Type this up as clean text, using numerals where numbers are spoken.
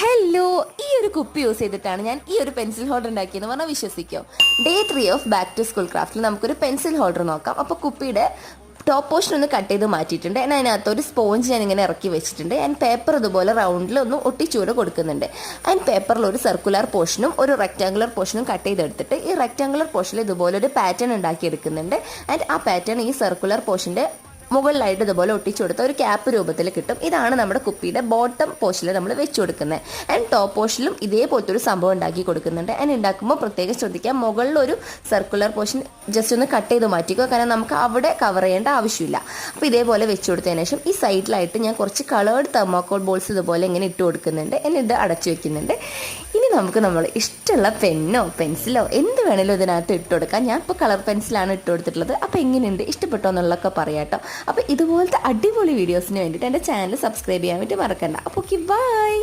Hello, ഈ ഒരു കുപ്പി യൂസ് ചെയ്തിട്ടാണ് ഞാൻ ഈ ഒരു പെൻസിൽ ഹോൾഡർ ഉണ്ടാക്കിയെന്ന് പറഞ്ഞാൽ വിശ്വസിക്കോ? Day 3 of back to school ക്രാഫ്റ്റിൽ നമുക്കൊരു പെൻസിൽ ഹോൾഡർ നോക്കാം. അപ്പോൾ കുപ്പിയുടെ ടോപ്പ് പോർഷൻ ഒന്ന് കട്ട് ചെയ്ത് മാറ്റിയിട്ടുണ്ട്. ഞാൻ അതിനകത്ത് ഒരു സ്പോഞ്ച് ഞാൻ ഇങ്ങനെ ഇറക്കി വെച്ചിട്ടുണ്ട്. ഞാൻ പേപ്പർ ഇതുപോലെ റൗണ്ടിൽ ഒന്ന് ഒട്ടിച്ചൂടെ കൊടുക്കുന്നുണ്ട്. ആൻഡ് പേപ്പറിൽ ഒരു സർക്കുലർ പോർഷനും ഒരു റെക്റ്റാങ്കുലർ പോർഷനും കട്ട് ചെയ്തെടുത്തിട്ട് ഈ റെക്റ്റാങ്കുലർ പോർഷനിൽ ഇതുപോലെ ഒരു പാറ്റേൺ ഉണ്ടാക്കി എടുക്കുന്നുണ്ട്. ആൻഡ് ആ പാറ്റേൺ ഈ സർക്കുലർ പോർഷൻ്റെ മുകളിലായിട്ട് ഇതുപോലെ ഒട്ടിച്ചു കൊടുത്ത ഒരു ക്യാപ്പ് രൂപത്തിൽ കിട്ടും. ഇതാണ് നമ്മുടെ കുപ്പിയുടെ ബോട്ടം പോർഷനിൽ നമ്മൾ വെച്ച് കൊടുക്കുന്നത്. ആൻഡ് ടോപ്പ് പോർഷനിലും ഇതേപോലത്തെ ഒരു സംഭവം ഉണ്ടാക്കി കൊടുക്കുന്നുണ്ട്. ആൻഡ് ഉണ്ടാക്കുമ്പോൾ പ്രത്യേകം ശ്രദ്ധിക്കുക, മുകളിലൊരു സർക്കുലർ പോർഷൻ ജസ്റ്റ് ഒന്ന് കട്ട് ചെയ്ത് മാറ്റിക്കുക, കാരണം നമുക്ക് അവിടെ കവർ ചെയ്യേണ്ട ആവശ്യമില്ല. അപ്പോൾ ഇതേപോലെ വെച്ച് കൊടുത്തതിന് ശേഷം ഈ സൈഡിലായിട്ട് ഞാൻ കുറച്ച് കളേർഡ് തെർമോക്കോൾ ബോൾസ് ഇതുപോലെ ഇങ്ങനെ ഇട്ട് കൊടുക്കുന്നുണ്ട്. എന്നിട്ട് അടച്ചു വെക്കുന്നുണ്ട്. ഇനി നമുക്ക് നമ്മൾ ഇഷ്ടമുള്ള പെന്നോ പെൻസിലോ എന്ത് വേണേലും ഇതിനകത്ത് ഇട്ട് കൊടുക്കാം. ഞാൻ ഇപ്പോൾ കളർ പെൻസിലാണ് ഇട്ട് കൊടുത്തിട്ടുള്ളത്. അപ്പോൾ എങ്ങനെയുണ്ട്, ഇഷ്ടപ്പെട്ടോ എന്നുള്ളതൊക്കെ പറയാം കേട്ടോ. അപ്പോൾ ഇതുപോലത്തെ അടിപൊളി വീഡിയോസിന് വേണ്ടിയിട്ട് എൻ്റെ ചാനൽ സബ്സ്ക്രൈബ് ചെയ്യാൻ വേണ്ടി മറക്കണ്ട. അപ്പോൾ ഓക്കെ, ബൈ.